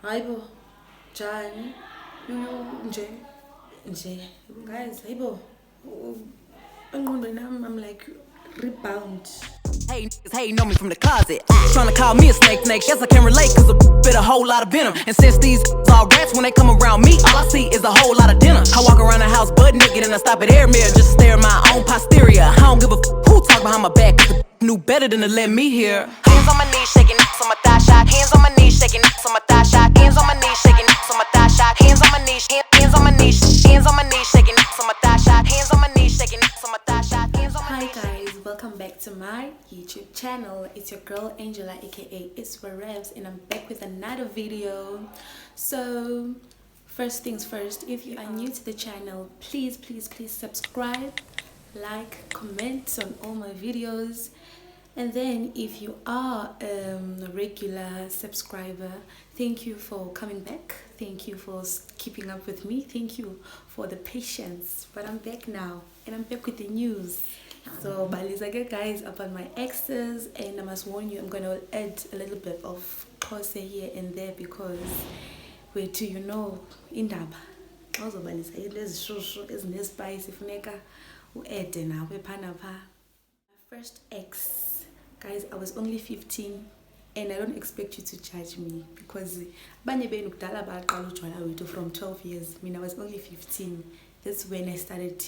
Hayibo, njani? Nje, guys, hayibo. Engqondweni yami, I'm like rebound. Hey, niggas hating on me from the closet. Trying to call me a snake. Guess I can relate, cause a bit a whole lot of venom. And since these all rats, when they come around me, all I see is a whole lot of dinner. I walk around the house butt naked and I stop at air mirror just to stare at my own posterior. I don't give a who talk behind my back, cause the knew better than to let me hear. Hands on my knees, shaking ass on my thigh shot. Hands on my knees, shaking ass on my thigh shot. Hands on my knees, shaking ass on my thigh shot. Hands on my knees, hands on my knees, hands on my knees, shaking ass on my thigh shot. Hands on my knees, shaking ass on my thigh shot. Hands on my Hi knees. guys, welcome back to my YouTube channel. It's your girl Angela, aka It's for Revs, and I'm back with another video. So first things first, if you are new to the channel, please subscribe, like, comment on all my videos. And then if you are a regular subscriber, thank you for coming back. Thank you for keeping up with me. Thank you for the patience. But I'm back now, and I'm back with the news. So balizake guys about my exes, and I must warn you, I'm gonna add a little bit of pause here and there because wait till you know indaba awuzobalisa lezishushu ezinespice ifuneka uede nawe phana pha. My first ex, guys, I was only 15, and I don't expect you to judge me because abanye benu kudala baqala utshwala wethu from 12 years. I mean, I was only 15. That's when I started,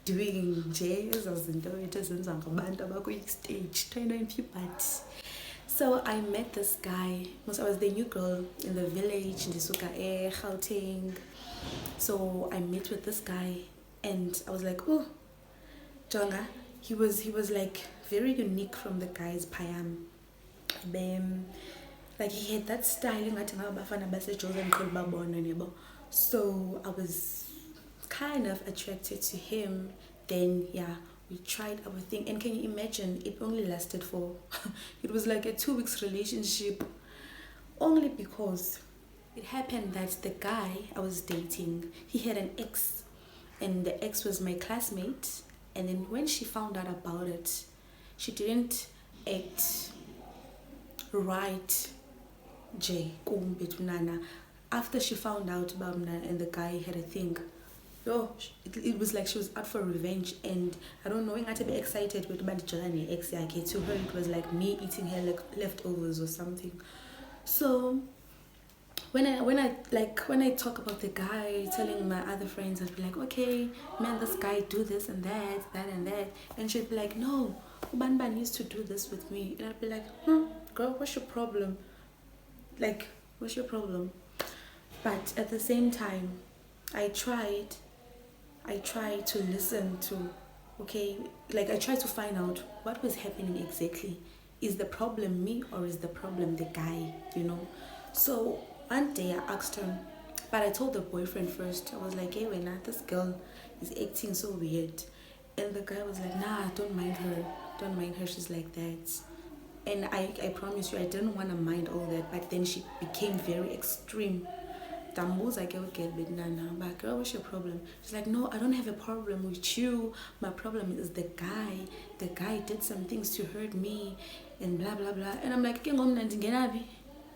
doing nje ezo zinto wethu ezenziwa ngabantu abakwi-stage, in puberty. So I met this guy. I was the new girl in the village in Disuka Gauteng. So I met with this guy, and I was like, oh, Jonga. He was like very unique from the guys Payam. Like he had that style. So I was kind of attracted to him. Then yeah, we tried our thing, and can you imagine, it only lasted for it was like a 2 weeks relationship, only because it happened that the guy I was dating, he had an ex, and the ex was my classmate. And then when she found out about it, she didn't act right. After she found out about me and the guy had a thing, it was like she was out for revenge. And I don't know, I had to be excited with my ex. To her it was like me eating her leftovers or something. So when I talk about the guy, telling my other friends, I'd be like, okay, man, this guy do this and that, and she'd be like, no, Ubanban used to do this with me. And I'd be like, girl, what's your problem? Like, what's your problem? But at the same time, I tried to listen to, okay, like I tried to find out what was happening exactly. Is the problem me, or is the problem the guy, So one day I asked him, but I told the boyfriend first. I was like, hey, this girl is acting so weird. And the guy was like, nah, don't mind her, she's like that. And I promise you, I didn't want to mind all that, but then she became very extreme. But girl, what's your problem? She's like, no, I don't have a problem with you. My problem is the guy. The guy did some things to hurt me, and blah blah blah. And I'm like,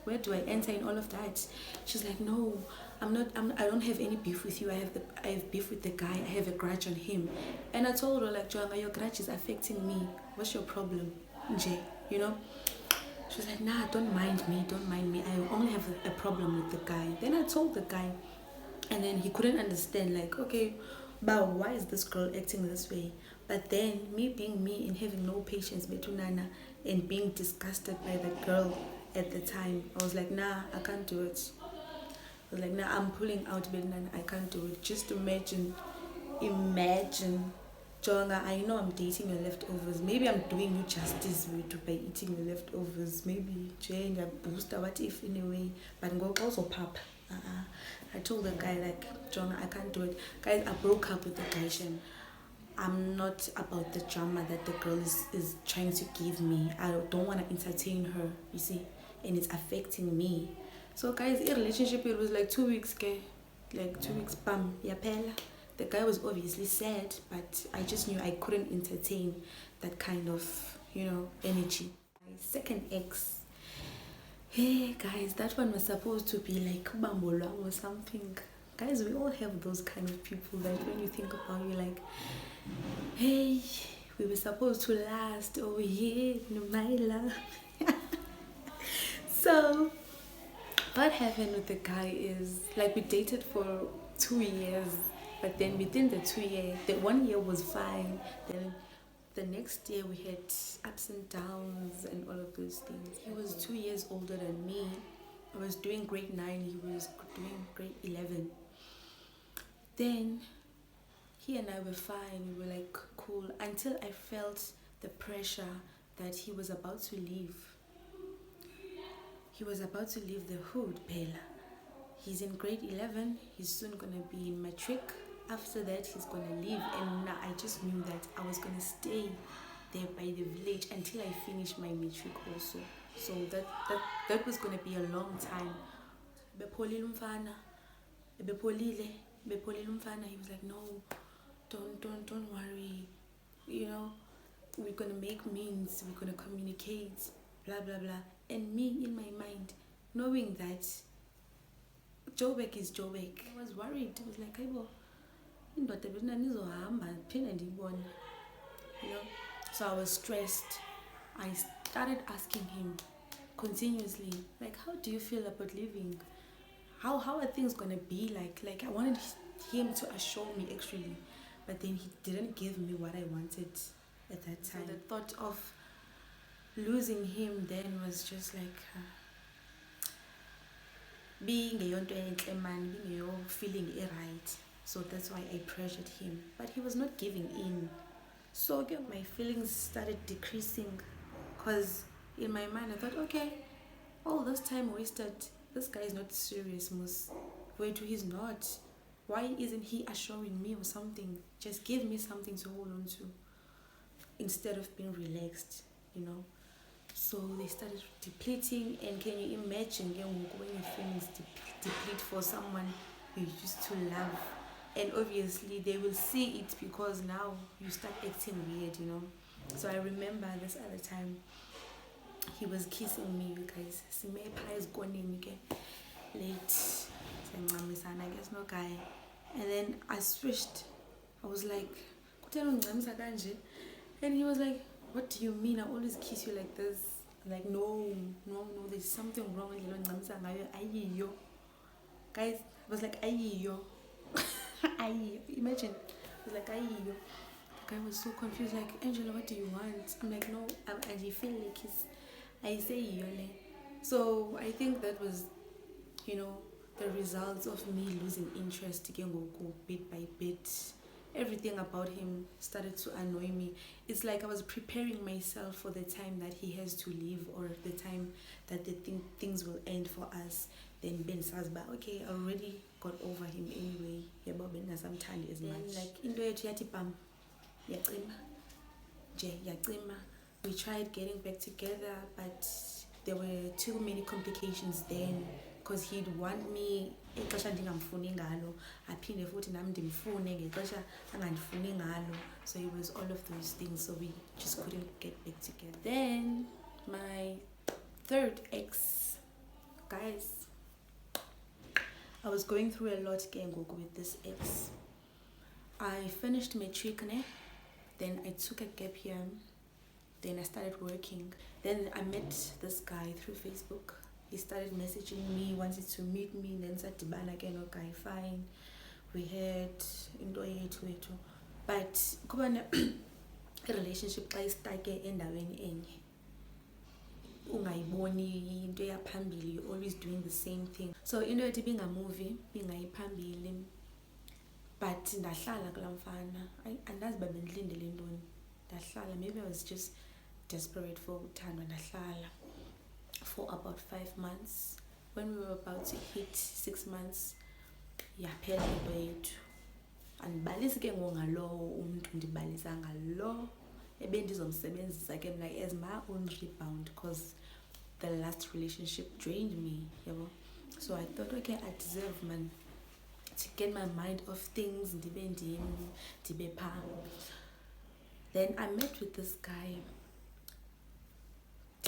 where do I enter in all of that? She's like, no, I don't have any beef with you. I have beef with the guy. I have a grudge on him. And I told her, like, Joanna, your grudge is affecting me. What's your problem, Jay? She was like, nah, don't mind me. I only have a problem with the guy. Then I told the guy, and then he couldn't understand, like, okay, but why is this girl acting this way? But then me being me and having no patience betunana and being disgusted by the girl at the time, I was like, nah, I can't do it. I was like, nah, I'm pulling out betunana. I can't do it. Just imagine, Jonga, I know I'm dating your leftovers. Maybe I'm doing you justice by eating your leftovers. Maybe change a booster, what if anyway? But go also pop. I told the guy, like, Jonga, I can't do it. Guys, I broke up with the guy. I'm not about the drama that the girl is trying to give me. I don't want to entertain her, you see, and it's affecting me. So guys, in relationship, it was like 2 weeks, okay? Like 2 weeks, bam, yapela. The guy was obviously sad, but I just knew I couldn't entertain that kind of, energy. My second ex, Hey guys, that one was supposed to be like Bambola or something. Guys, we all have those kind of people that when you think about, you're like, hey, we were supposed to last over here, no my love. So what happened with the guy is, like, we dated for 2 years, but then within the 2 year, the 1 year was fine. Then the next year we had ups and downs and all of those things. He was 2 years older than me. I was doing grade 9, he was doing grade 11. Then he and I were fine, we were like cool, until I felt the pressure that he was about to leave. He was about to leave the hood, Bella. He's in grade 11, he's soon gonna be in matric. After that, he's gonna leave, and I just knew that I was gonna stay there by the village until I finish my matric also. So that was gonna be a long time. Bepholile umfana, bepholile umfana. He was like, no, don't worry, you know, we're gonna make means, we're gonna communicate, blah blah blah. And me in my mind, knowing that Joburg is Joburg, I was worried. I was like, "Aibo, indoda benizohamba phinde ndiyibone," you know. So I was stressed. I started asking him continuously, like, how do you feel about leaving? How are things gonna be like? Like, I wanted him to assure me actually, but then he didn't give me what I wanted at that time. So the thought of losing him then was just like, being a feeling right. So that's why I pressured him, but he was not giving in. So again, my feelings started decreasing, because in my mind I thought, okay, all this time wasted, this guy is not serious, Mus. Wait, he's not. Why isn't he assuring me or something? Just give me something to hold on to instead of being relaxed, you know. So they started depleting, and can you imagine when your feelings deplete for someone you used to love? And obviously they will see it, because now you start acting weird, you know. So I remember this other time he was kissing me, you guys. Late, I guess no guy. And then I switched. I was like, and he was like, what do you mean? I always kiss you like this. I'm like, no, there's something wrong with you. Guys, I was like, ayiyo. Imagine, I was like, ayiyo. The guy was so confused, like, Angela, what do you want? I'm like, no, I feel like I say yole. So I think that was, you know, the results of me losing interest bit by bit. Everything about him started to annoy me. It's like I was preparing myself for the time that he has to leave, or the time that things will end for us. Then Ben says, but okay, I already got over him anyway. Yeah, but Ben has some time as much. Like, into it, we tried getting back together, but there were too many complications then, because he'd want me ixesha ndingamfuni ngalo, aphinde futhi nami ndimfune ngexesha angandifuni ngalo. So it was all of those things, so we just couldn't get back together. Then my third ex, guys, I was going through a lot with this ex. I finished matric, then I took a gap year, then I started working. Then I met this guy through Facebook. He started messaging me, wanted to meet me, then said, Dibana again, okay, fine. We had into yethu. But kuba a relationship xa isitake endaweni enye, ungayiboni into yaphambili, you're always doing the same thing. So into ethi bingamuvi bingayiphambili, but ndahlala kulaa mfana. Andazi uba bendilindele ntoni. Ndahlala, maybe I was just desperate for uthandwa. Ndahlala for about 5 months. When we were about to hit 6 months, yaphela into yethu. Andibalisi ke ngalowo umuntu, ndibalisa ngalo ebendizomsebenzisa ke mna as my own rebound, because the last relationship drained me, you know. So I thought, okay, I deserve, man, to get my mind off things. Then I met with this guy.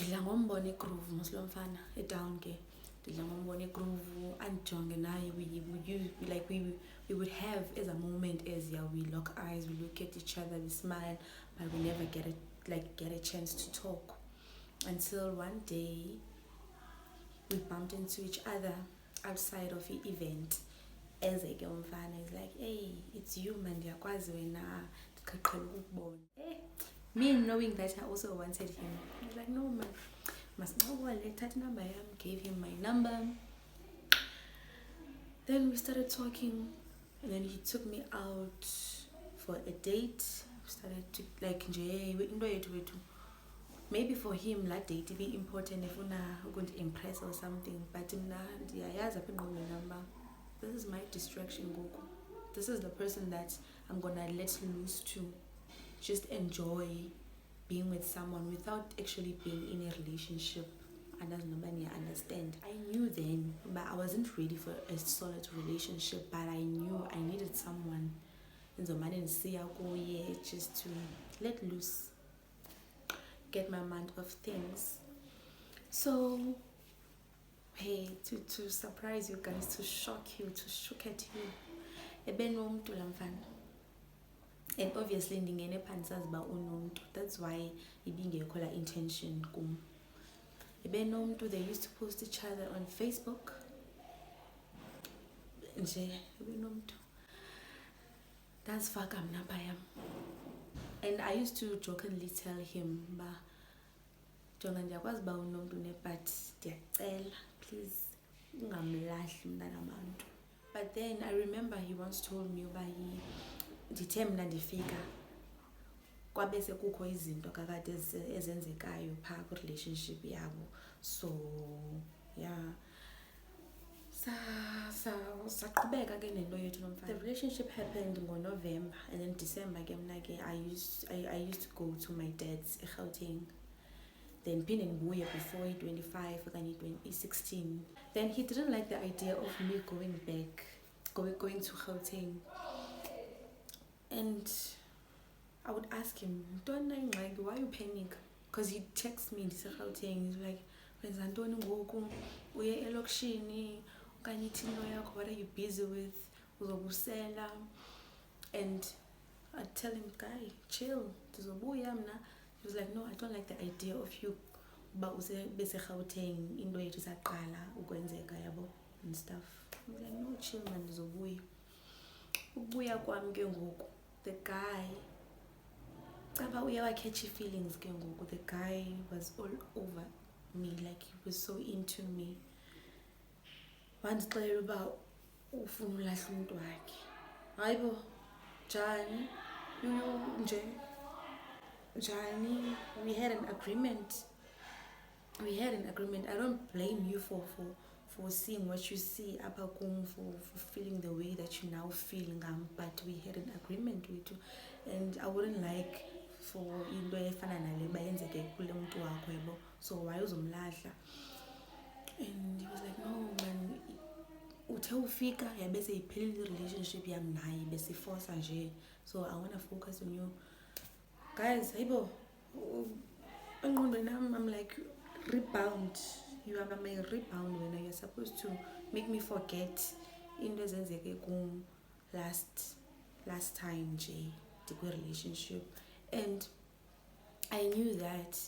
ndidla ngombona igroove moslo mfana edown ke ndidla ngombona igroove andijonge naye we would have as a moment as we lock eyes, we look at each other, we smile, but we never get a chance to talk until one day we bumped into each other outside of the event. As a girl mfana is like, hey, it's you man, ndiyakwazi wena ndiqhela ukubona. Me knowing that I also wanted him, I was like, no man, masincokole, thatha number yam, gave him my number. Then we started talking, and then he took me out for a date. We started to like nje into yethu. Maybe for him that date to be important if una going to impress or something, but ndiyayazi apha engqondweni number. This is my distraction, Goku. This is the person that I'm gonna let loose to just enjoy being with someone without actually being in a relationship. And as nobody understand, I knew then, but I wasn't ready for a solid relationship. But I knew I needed someone in the man and see just to let loose, get my mind off things. So, hey, to surprise you guys, to shock you, to shock at you, ebenomntu lamfana. And obviously ndingene phansi ba unomntu. That's why ibingekho la intention kum. Ebenomntu, they used to post each other on Facebook. Nje ebenomntu. That's fuck I'm not by him. And I used to jokingly tell him ba jonga ndiyakwazi ba unomntu ne, but ndiyacela please ungamlahli mntana abantu. But then I remember he once told me uba ndithe mna ndifika kwabe sekukho izinto kakade ezenzekayo phaa kwi-relationship yabo. So yeah, saqhubeka ke nento yethu nomfana. The relationship happened in November, and then December ke mna ke I used to go to my dad's eGauteng. Then phinde ndibuye before 25 okanye 2016. Then he didn't like the idea of me going back, going to Gauteng. And I would ask him, why you panic? Because he texts me in Gauteng. He's like, wenza ntoni ngoku? Uye elokishini? Okanye ithino yakho? What are you busy with? Uzobusela? And I'd tell him, guy, chill. Ndizobuya mna. He was like, no, I don't like the idea of you ba bese Gauteng into yethu saqala ukwenzeka yabo and stuff. I was like, no, chill man, ndizobuya. Ubuya kwami ke ngoku, the guy caba uyawa catchy feelings ke ngoku. The guy was all over me, like he was so into me. Wandixelela uba ufuna ulahla umuntu wakhe. Hayibo, njani? Nje Jani, we had an agreement. I don't blame you for seeing what you see, for feeling the way that you now feel, but we had an agreement with you, and I wouldn't like for into efana nale bayenzeke kule muntu wakho yebo. So why uzomlahla? And he was like, no man, uthe ufika yabe seyiphelile relationship yami naye bese force nje. So I want to focus on you. Guys, I'm like, rebound. You are my rebound when you're supposed to make me forget in the last time the relationship. And I knew that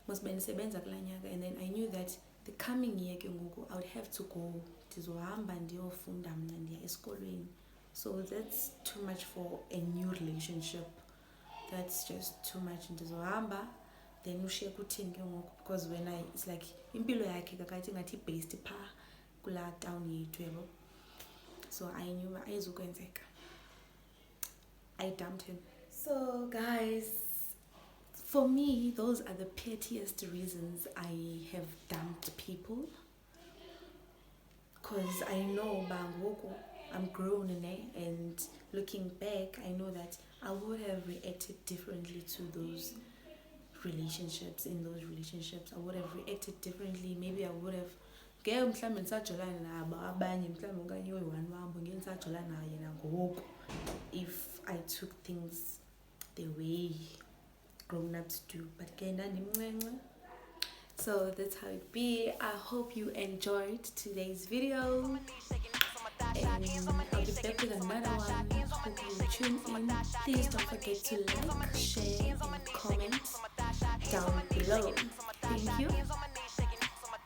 must be and then I knew that the coming year I would have to go to so that's too much for a new relationship. That's just too much. Then ushiye kuthini ke ngoku, because when it's like impilo yakhe kakathi ngathi based pha kula town yethu yebo. So I knew ayizukwenzeka. I dumped him. So guys, for me those are the pettiest reasons I have dumped people, because I know bangoku I'm grown and looking back I know that I would have reacted differently to those relationships. In those relationships I would have reacted differently. Maybe I would have mhlawumbe ndisajolana nabo abanye mhlawumbe okanye oyi-one wabo ngeke ndisajolana naye nangoku if I took things the way grown-ups do. But ke ndandimncinci So that's how it be. I hope you enjoyed today's video, and I'll be back with another one. Hope you tune in. Please don't forget to like, share, and comment down below. Thank you.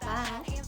Bye.